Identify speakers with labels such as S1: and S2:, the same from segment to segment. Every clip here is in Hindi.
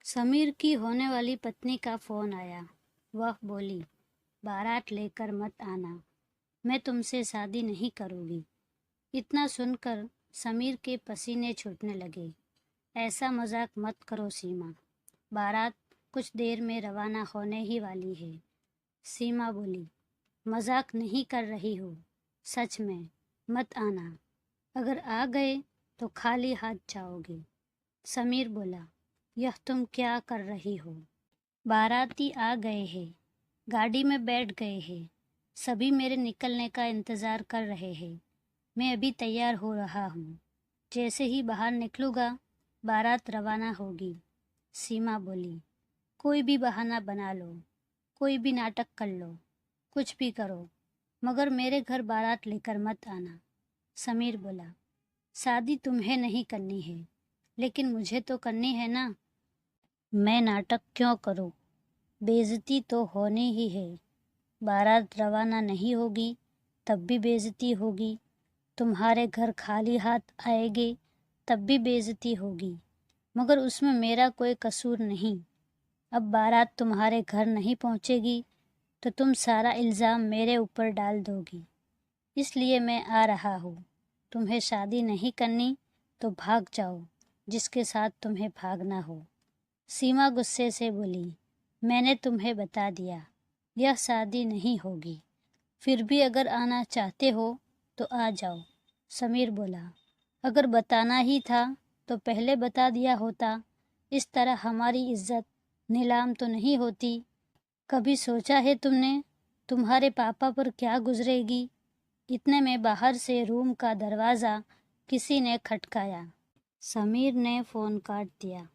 S1: समीर की होने वाली पत्नी का फोन आया। वह बोली, बारात लेकर मत आना, मैं तुमसे शादी नहीं करूँगी। इतना सुनकर समीर के पसीने छूटने लगे। ऐसा मजाक मत करो सीमा, बारात कुछ देर में रवाना होने ही वाली है। सीमा बोली, मजाक नहीं कर रही हो, सच में मत आना। अगर आ गए तो खाली हाथ जाओगे। समीर बोला, यह तुम क्या कर रही हो? बाराती आ गए हैं, गाड़ी में बैठ गए हैं, सभी मेरे निकलने का इंतज़ार कर रहे हैं। मैं अभी तैयार हो रहा हूँ, जैसे ही बाहर निकलूँगा बारात रवाना होगी। सीमा बोली, कोई भी बहाना बना लो, कोई भी नाटक कर लो, कुछ भी करो, मगर मेरे घर बारात लेकर मत आना। समीर बोला, शादी तुम्हें नहीं करनी है, लेकिन मुझे तो करनी है ना। मैं नाटक क्यों करूं? बेइज्जती तो होनी ही है। बारात रवाना नहीं होगी तब भी बेइज्जती होगी। तुम्हारे घर खाली हाथ आएंगे तब भी बेइज्जती होगी, मगर उसमें मेरा कोई कसूर नहीं। अब बारात तुम्हारे घर नहीं पहुंचेगी तो तुम सारा इल्ज़ाम मेरे ऊपर डाल दोगी। इसलिए मैं आ रहा हूँ। तुम्हें शादी नहीं करनी तो भाग जाओ, जिसके साथ तुम्हें भागना हो। सीमा गुस्से से बोली, मैंने तुम्हें बता दिया, यह शादी नहीं होगी। फिर भी अगर आना चाहते हो तो आ जाओ। समीर बोला, अगर बताना ही था तो पहले बता दिया होता। इस तरह हमारी इज्जत नीलाम तो नहीं होती। कभी सोचा है तुमने तुम्हारे पापा पर क्या गुजरेगी? इतने में बाहर से रूम का दरवाज़ा किसी ने खटकाया। समीर ने फ़ोन काट दिया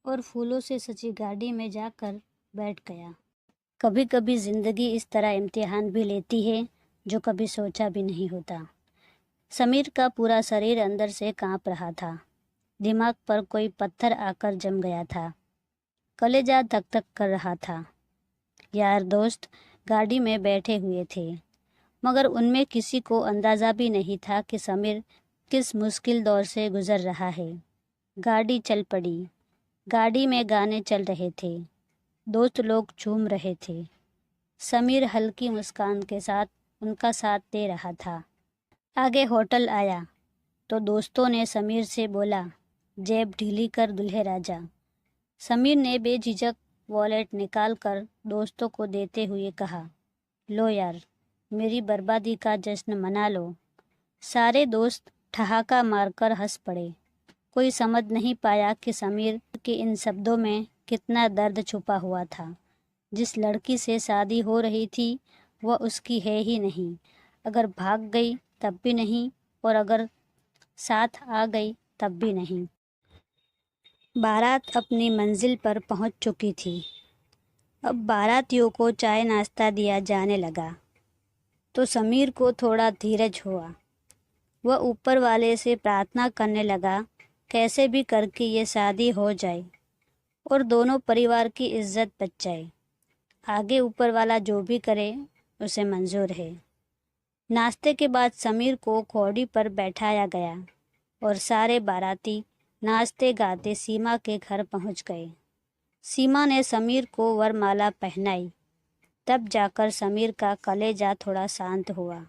S1: और फूलों से सजी गाड़ी में जाकर बैठ गया। कभी कभी ज़िंदगी इस तरह इम्तिहान भी लेती है जो कभी सोचा भी नहीं होता। समीर का पूरा शरीर अंदर से कांप रहा था। दिमाग पर कोई पत्थर आकर जम गया था। कलेजा धक धक कर रहा था। यार दोस्त गाड़ी में बैठे हुए थे, मगर उनमें किसी को अंदाज़ा भी नहीं था कि समीर किस मुश्किल दौर से गुज़र रहा है। गाड़ी चल पड़ी। गाड़ी में गाने चल रहे थे। दोस्त लोग झूम रहे थे। समीर हल्की मुस्कान के साथ उनका साथ दे रहा था। आगे होटल आया तो दोस्तों ने समीर से बोला, जेब ढीली कर दूल्हे राजा। समीर ने बेझिझक वॉलेट निकाल कर दोस्तों को देते हुए कहा, लो यार, मेरी बर्बादी का जश्न मना लो। सारे दोस्त ठहाका मारकर हंस पड़े। कोई समझ नहीं पाया कि समीर के इन शब्दों में कितना दर्द छुपा हुआ था। जिस लड़की से शादी हो रही थी वह उसकी है ही नहीं। अगर भाग गई तब भी नहीं, और अगर साथ आ गई तब भी नहीं। बारात अपनी मंजिल पर पहुंच चुकी थी। अब बारातियों को चाय नाश्ता दिया जाने लगा तो समीर को थोड़ा धीरज हुआ। वह ऊपर वाले से प्रार्थना करने लगा, कैसे भी करके ये शादी हो जाए और दोनों परिवार की इज्जत बच जाए। आगे ऊपर वाला जो भी करे उसे मंजूर है। नाश्ते के बाद समीर को घोड़ी पर बैठाया गया और सारे बाराती नाचते गाते सीमा के घर पहुंच गए। सीमा ने समीर को वरमाला पहनाई। तब जाकर समीर का कलेजा थोड़ा शांत हुआ।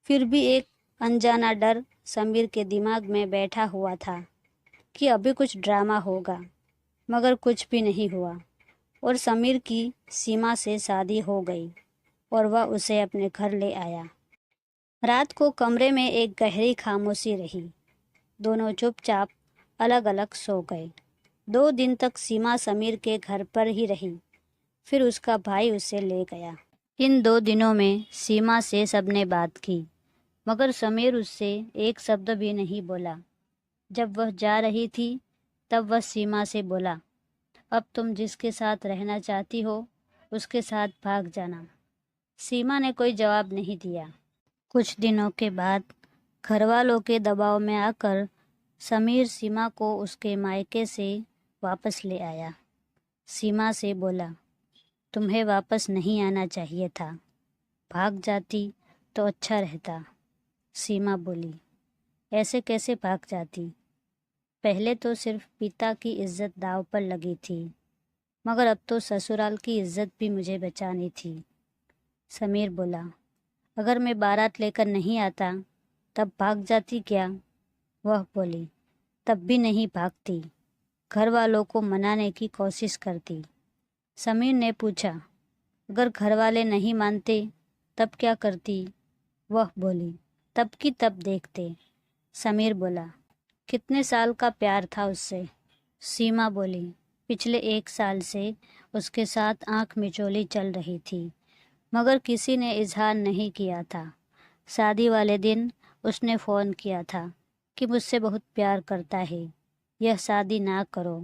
S1: फिर भी एक अनजाना डर समीर के दिमाग में बैठा हुआ था कि अभी कुछ ड्रामा होगा, मगर कुछ भी नहीं हुआ और समीर की सीमा से शादी हो गई और वह उसे अपने घर ले आया। रात को कमरे में एक गहरी खामोशी रही। दोनों चुपचाप अलग अलग सो गए। 2 दिन तक सीमा समीर के घर पर ही रही, फिर उसका भाई उसे ले गया। इन 2 दिनों में सीमा से सबने बात की, मगर समीर उससे एक शब्द भी नहीं बोला। जब वह जा रही थी तब वह सीमा से बोला, अब तुम जिसके साथ रहना चाहती हो उसके साथ भाग जाना। सीमा ने कोई जवाब नहीं दिया। कुछ दिनों के बाद घरवालों के दबाव में आकर समीर सीमा को उसके मायके से वापस ले आया। सीमा से बोला, तुम्हें वापस नहीं आना चाहिए था, भाग जाती तो अच्छा रहता। सीमा बोली, ऐसे कैसे भाग जाती? पहले तो सिर्फ पिता की इज्जत दांव पर लगी थी, मगर अब तो ससुराल की इज्जत भी मुझे बचानी थी। समीर बोला, अगर मैं बारात लेकर नहीं आता तब भाग जाती क्या? वह बोली, तब भी नहीं भागती, घर वालों को मनाने की कोशिश करती। समीर ने पूछा, अगर घर वाले नहीं मानते तब क्या करती? वह बोली, तब की तब देखते। समीर बोला, कितने साल का प्यार था उससे? सीमा बोली, पिछले 1 साल से उसके साथ आंख मिचौली चल रही थी, मगर किसी ने इजहार नहीं किया था। शादी वाले दिन उसने फ़ोन किया था कि मुझसे बहुत प्यार करता है, यह शादी ना करो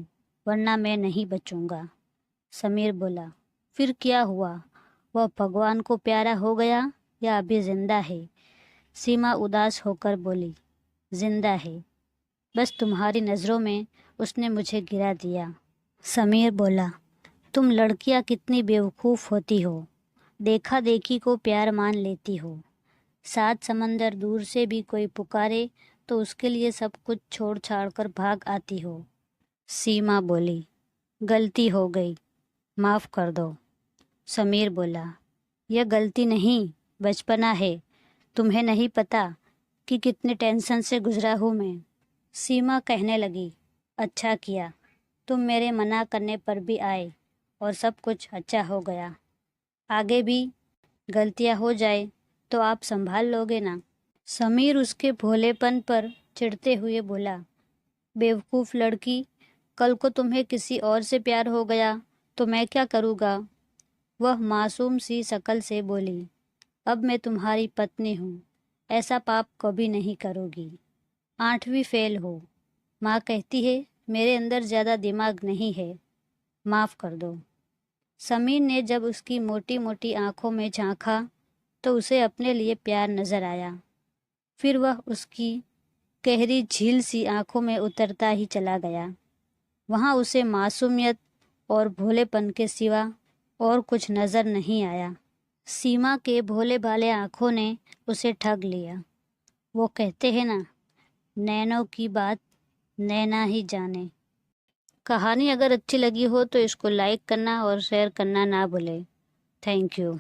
S1: वरना मैं नहीं बचूंगा। समीर बोला, फिर क्या हुआ? वह भगवान को प्यारा हो गया या अभी जिंदा है? सीमा उदास होकर बोली, जिंदा है, बस तुम्हारी नज़रों में उसने मुझे गिरा दिया। समीर बोला, तुम लड़कियां कितनी बेवकूफ़ होती हो, देखा देखी को प्यार मान लेती हो। 7 समंदर दूर से भी कोई पुकारे तो उसके लिए सब कुछ छोड़ छाड़ कर भाग आती हो। सीमा बोली, गलती हो गई, माफ़ कर दो। समीर बोला, यह गलती नहीं, बचपना है, तुम्हें नहीं पता कि कितने टेंशन से गुजरा हूँ मैं। सीमा कहने लगी, अच्छा किया तुम मेरे मना करने पर भी आए और सब कुछ अच्छा हो गया। आगे भी गलतियां हो जाए तो आप संभाल लोगे ना? समीर उसके भोलेपन पर चिढ़ते हुए बोला, बेवकूफ़ लड़की, कल को तुम्हें किसी और से प्यार हो गया तो मैं क्या करूँगा? वह मासूम सी शक्ल से बोली, अब मैं तुम्हारी पत्नी हूँ, ऐसा पाप कभी नहीं करोगी। 8वीं फेल हो, माँ कहती है मेरे अंदर ज़्यादा दिमाग नहीं है, माफ़ कर दो। समीर ने जब उसकी मोटी मोटी आंखों में झांका तो उसे अपने लिए प्यार नजर आया। फिर वह उसकी गहरी झील सी आंखों में उतरता ही चला गया। वहाँ उसे मासूमियत और भोलेपन के सिवा और कुछ नजर नहीं आया। सीमा के भोले भाले आंखों ने उसे ठग लिया। वो कहते हैं ना, नैनों की बात नैना ही जाने। कहानी अगर अच्छी लगी हो तो इसको लाइक करना और शेयर करना ना भूलें। Thank you.